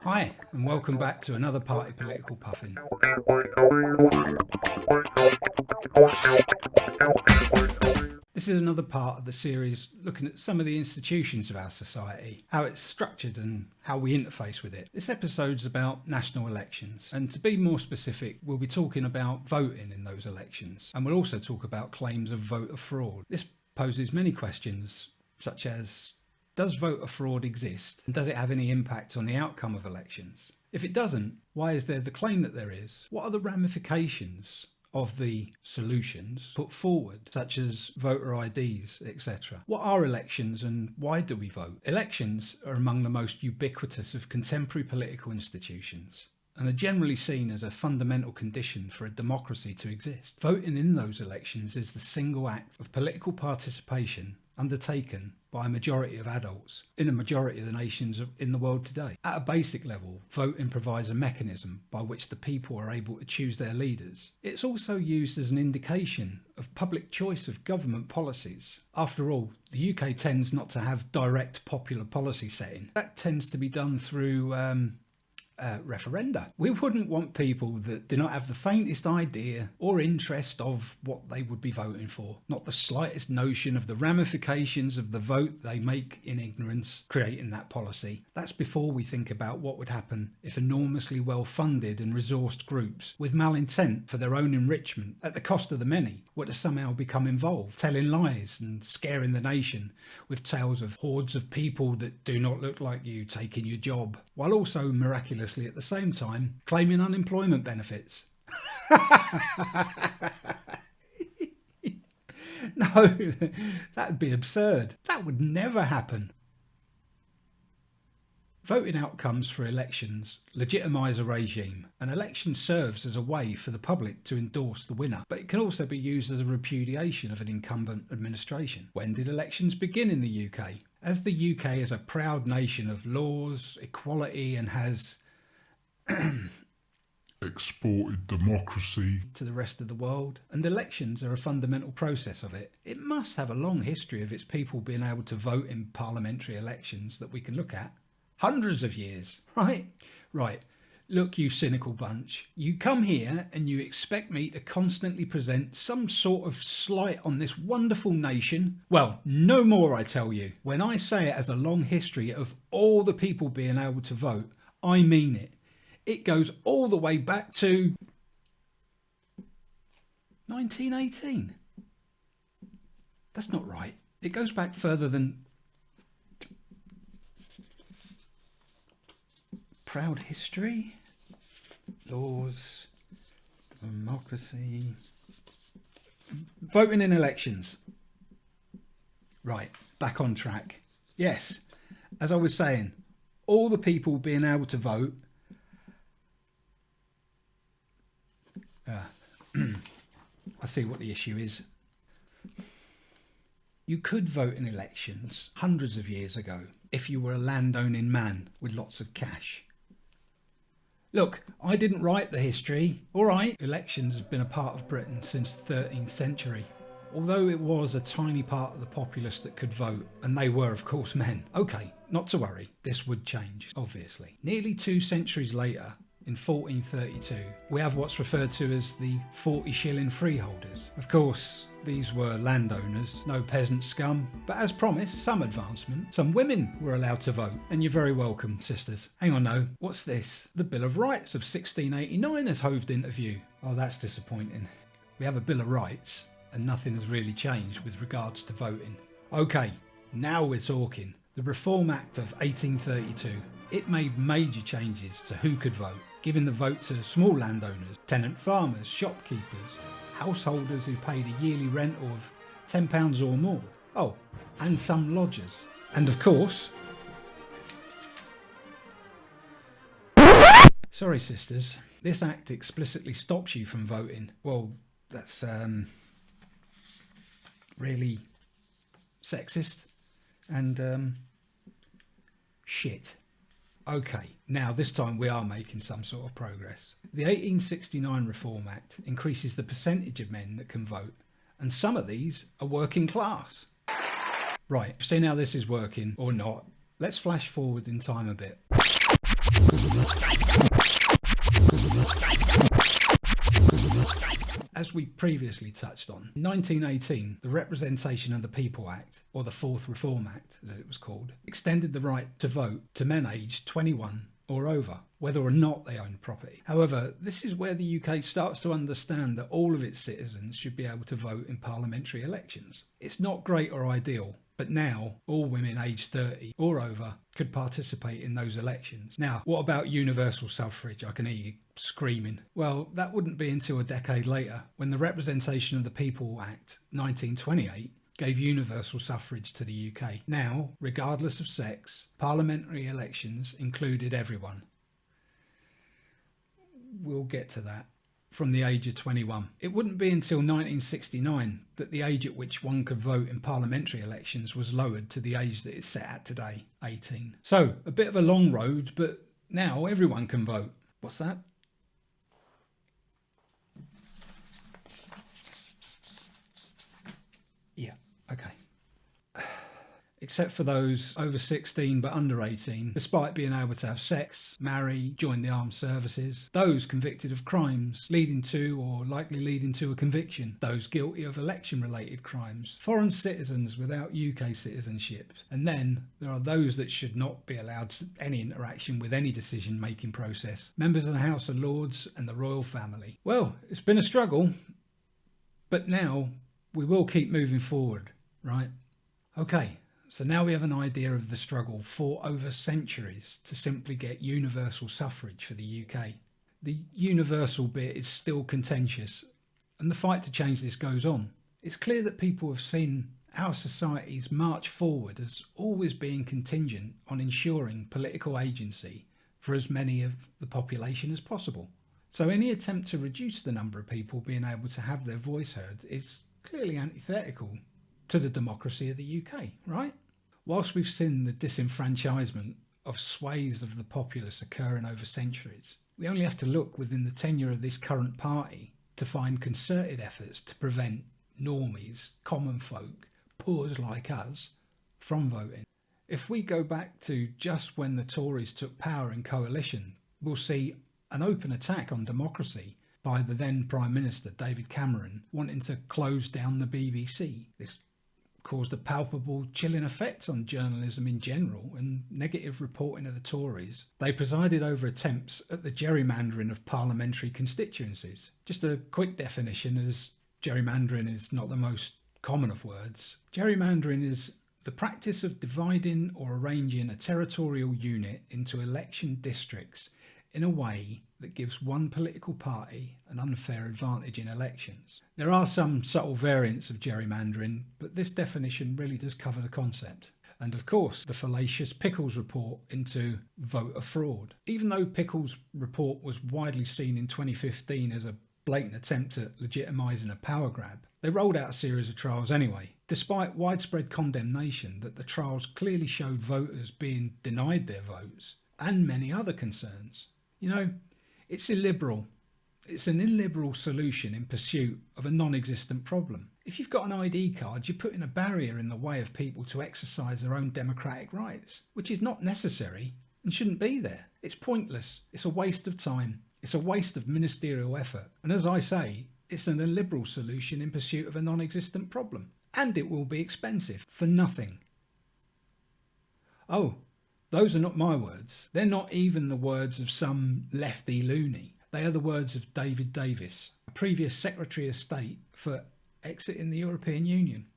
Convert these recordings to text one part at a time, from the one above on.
Hi, and welcome back to another Party Political Puffin. This is another part of the series looking at some of the institutions of our society, how it's structured and how we interface with it. This episode's about national elections, and to be more specific, we'll be talking about voting in those elections, and we'll also talk about claims of voter fraud. This poses many questions, such as, does voter fraud exist? And does it have any impact on the outcome of elections? If it doesn't, why is there the claim that there is? What are the ramifications of the solutions put forward, such as voter IDs, etc.? What are elections and why do we vote? Elections are among the most ubiquitous of contemporary political institutions and are generally seen as a fundamental condition for a democracy to exist. Voting in those elections is the single act of political participation undertaken by a majority of adults in a majority of the nations in the world today. At a basic level, voting provides a mechanism by which the people are able to choose their leaders. It's also used as an indication of public choice of government policies. After all, the UK tends not to have direct popular policy setting. That tends to be done through referenda. We wouldn't want people that do not have the faintest idea or interest of what they would be voting for, not the slightest notion of the ramifications of the vote they make in ignorance, creating that policy. That's before we think about what would happen if enormously well-funded and resourced groups with malintent for their own enrichment at the cost of the many were to somehow become involved, telling lies and scaring the nation with tales of hordes of people that do not look like you taking your job, while also miraculously at the same time claiming unemployment benefits. No, that'd be absurd. That would never happen. Voting outcomes for elections legitimise a regime. An election serves as a way for the public to endorse the winner, but it can also be used as a repudiation of an incumbent administration. When did elections begin in the UK? As the UK is a proud nation of laws, equality, and has exported democracy to the rest of the world, and elections are a fundamental process of it, it must have a long history of its people being able to vote in parliamentary elections that we can look at. Hundreds of years, right? Right. Look, you cynical bunch, you come here and you expect me to constantly present some sort of slight on this wonderful nation? Well, no more, I tell you. When I say it has a long history of all the people being able to vote, I mean it. It goes all the way back to 1918. That's not right. It goes back further than... Proud history, laws, democracy, voting in elections. Right, back on track. Yes, as I was saying, all the people being able to vote. I see what the issue is. You could vote in elections hundreds of years ago if you were a landowning man with lots of cash. Look, I didn't write the history, all right? Elections have been a part of Britain since the 13th century. Although it was a tiny part of the populace that could vote, and they were, of course, men. Okay, not to worry, this would change, obviously. Nearly 2 centuries later, in 1432, we have what's referred to as the 40 shilling freeholders. Of course, these were landowners, no peasant scum, but as promised, some advancement. Some women were allowed to vote, and you're very welcome, sisters. Hang on, no, what's this? The Bill of Rights of 1689 has hoved into view. Oh, that's disappointing. We have a Bill of Rights, and nothing has really changed with regards to voting. Okay, now we're talking. The Reform Act of 1832, it made major changes to who could vote, giving the vote to small landowners, tenant farmers, shopkeepers, householders who paid a yearly rental of £10 or more. Oh, and some lodgers. And of course... Sorry, sisters. This act explicitly stops you from voting. Well, that's really sexist and shit. Okay, now this time we are making some sort of progress. The 1869 Reform Act increases the percentage of men that can vote, and some of these are working class. Right, seeing how this is working or not, let's flash forward in time a bit. we previously touched on, in 1918, the Representation of the People Act, or the Fourth Reform Act, as it was called, extended the right to vote to men aged 21 or over, whether or not they owned property. However, this is where the UK starts to understand that all of its citizens should be able to vote in parliamentary elections. It's not great or ideal, but now all women aged 30 or over could participate in those elections. Now, what about universal suffrage? I can hear you screaming. Well, that wouldn't be until a decade later, when the Representation of the People Act 1928 gave universal suffrage to the UK. Now, regardless of sex, parliamentary elections included everyone. We'll get to that. From the age of 21. It wouldn't be until 1969 that the age at which one could vote in parliamentary elections was lowered to the age that it's set at today, 18. So, a bit of a long road, but now everyone can vote. What's that? Yeah, okay. Except for those over 16 but under 18, despite being able to have sex, marry, join the armed services, those convicted of crimes leading to or likely leading to a conviction, those guilty of election-related crimes, foreign citizens without UK citizenship, and then there are those that should not be allowed any interaction with any decision-making process, members of the House of Lords and the royal family. Well, it's been a struggle, but now we will keep moving forward, right? Okay. So now we have an idea of the struggle fought over centuries to simply get universal suffrage for the UK. The universal bit is still contentious, and the fight to change this goes on. It's clear that people have seen our society's march forward as always being contingent on ensuring political agency for as many of the population as possible. So any attempt to reduce the number of people being able to have their voice heard is clearly antithetical to the democracy of the UK, right? Whilst we've seen the disenfranchisement of swathes of the populace occurring over centuries, we only have to look within the tenure of this current party to find concerted efforts to prevent normies, common folk, poors like us, from voting. If we go back to just when the Tories took power in coalition, we'll see an open attack on democracy by the then Prime Minister David Cameron wanting to close down the BBC. This caused a palpable chilling effect on journalism in general and negative reporting of the Tories. They presided over attempts at the gerrymandering of parliamentary constituencies. Just a quick definition, as gerrymandering is not the most common of words. Gerrymandering is the practice of dividing or arranging a territorial unit into election districts in a way that gives one political party an unfair advantage in elections. There are some subtle variants of gerrymandering, but this definition really does cover the concept. And of course, the fallacious Pickles report into voter fraud. Even though Pickles' report was widely seen in 2015 as a blatant attempt at legitimising a power grab, they rolled out a series of trials anyway, despite widespread condemnation that the trials clearly showed voters being denied their votes and many other concerns. You know, it's illiberal. It's an illiberal solution in pursuit of a non-existent problem. If you've got an ID card, you're putting a barrier in the way of people to exercise their own democratic rights, which is not necessary and shouldn't be there. It's pointless. It's a waste of time. It's a waste of ministerial effort. And as I say, it's an illiberal solution in pursuit of a non-existent problem. And it will be expensive for nothing. Oh, those are not my words. They're not even the words of some lefty loony. They are the words of David Davis, a previous Secretary of State for exiting the European Union.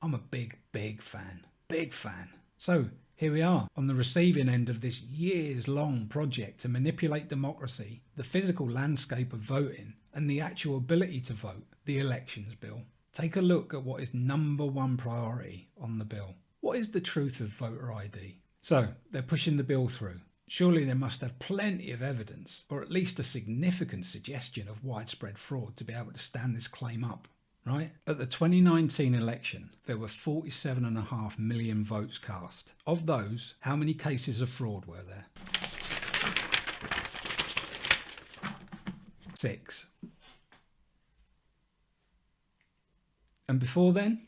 I'm a big fan. Big fan. So here we are on the receiving end of this years-long project to manipulate democracy, the physical landscape of voting, and the actual ability to vote, the Elections Bill. Take a look at what is number one priority on the bill. What is the truth of voter ID? So, they're pushing the bill through. Surely they must have plenty of evidence, or at least a significant suggestion of widespread fraud to be able to stand this claim up, right? At the 2019 election, there were 47.5 million votes cast. Of those, how many cases of fraud were there? 6. And before then?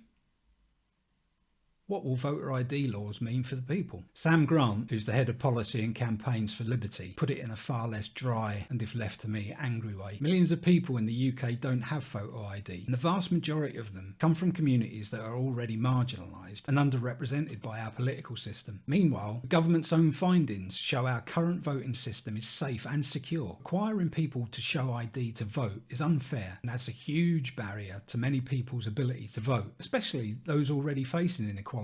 What will voter ID laws mean for the people? Sam Grant, who's the head of policy and campaigns for Liberty, put it in a far less dry and, if left to me, angry way. Millions of people in the UK don't have photo ID, and the vast majority of them come from communities that are already marginalised and underrepresented by our political system. Meanwhile, the government's own findings show our current voting system is safe and secure. Requiring people to show ID to vote is unfair and adds a huge barrier to many people's ability to vote, especially those already facing inequalities,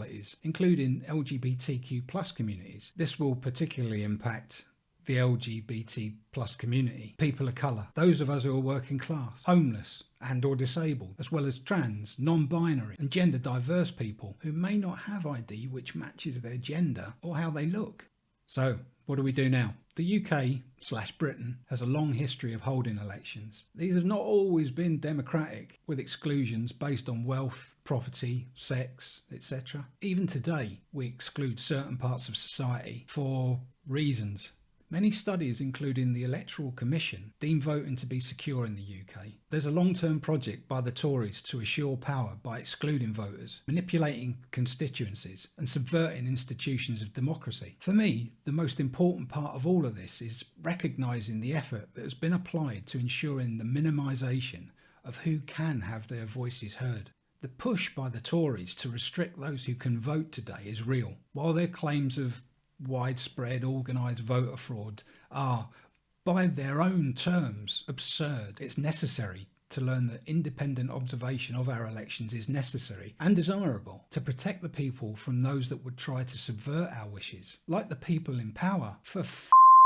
including LGBTQ plus communities. This will particularly impact the LGBT plus community, people of colour, those of us who are working class, homeless and or disabled, as well as trans, non-binary and gender diverse people who may not have ID which matches their gender or how they look. So, what do we do now? The UK/Britain has a long history of holding elections. These have not always been democratic, with exclusions based on wealth, property, sex, etc. Even today, we exclude certain parts of society for reasons. Many studies, including the Electoral Commission, deem voting to be secure in the UK. There's a long-term project by the Tories to assure power by excluding voters, manipulating constituencies and subverting institutions of democracy. For me, the most important part of all of this is recognising the effort that has been applied to ensuring the minimisation of who can have their voices heard. The push by the Tories to restrict those who can vote today is real, while their claims of widespread organised voter fraud are, by their own terms, absurd. It's necessary to learn that independent observation of our elections is necessary and desirable to protect the people from those that would try to subvert our wishes, like the people in power. For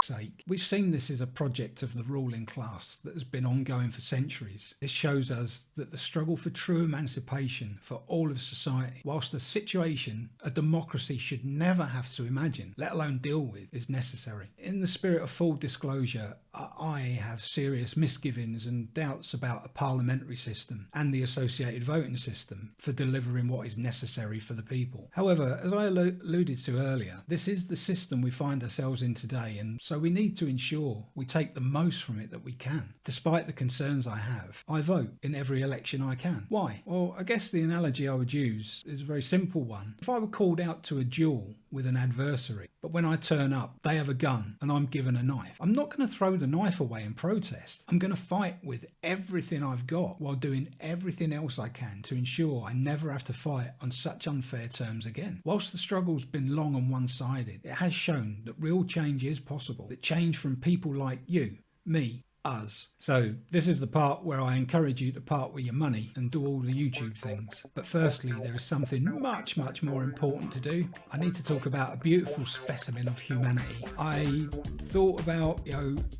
sake. We've seen this as a project of the ruling class that has been ongoing for centuries. This shows us that the struggle for true emancipation for all of society, whilst a situation a democracy should never have to imagine, let alone deal with, is necessary. In the spirit of full disclosure, I have serious misgivings and doubts about a parliamentary system and the associated voting system for delivering what is necessary for the people. However, as I alluded to earlier, this is the system we find ourselves in today, and so we need to ensure we take the most from it that we can. Despite the concerns I have, I vote in every election I can. Why? Well, I guess the analogy I would use is a very simple one. If I were called out to a duel with an adversary, but when I turn up, they have a gun and I'm given a knife, I'm not going to throw the knife away and protest. I'm going to fight with everything I've got while doing everything else I can to ensure I never have to fight on such unfair terms again. Whilst the struggle's been long and one-sided, it has shown that real change is possible, that change from people like you, me, us. So this is the part where I encourage you to part with your money and do all the YouTube things. But firstly, there is something much more important to do. I need to talk about a beautiful specimen of humanity. I thought about,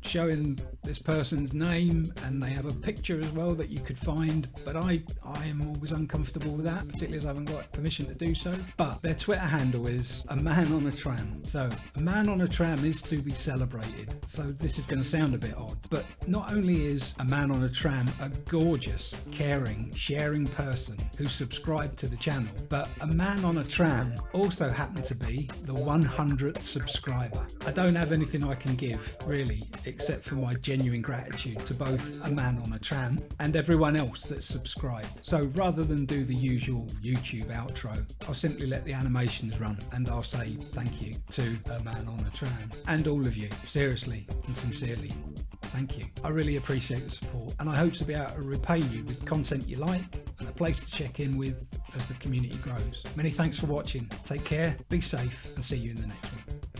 showing this person's name, and they have a picture as well that you could find, but I am always uncomfortable with that, particularly as I haven't got permission to do so. But their Twitter handle is a man on a tram. So a man on a tram is to be celebrated. So this is going to sound a bit odd, but not only is a man on a tram a gorgeous, caring, sharing person who subscribed to the channel, but a man on a tram also happened to be the 100th subscriber. I don't have anything I can give, really, except for my genuine gratitude to both a man on a tram and everyone else that's subscribed. So rather than do the usual YouTube outro, I'll simply let the animations run and I'll say thank you to a man on a tram and all of you, seriously and sincerely. Thank you. I really appreciate the support, and I hope to be able to repay you with content you like and a place to check in with as the community grows. Many thanks for watching. Take care, be safe, and see you in the next one.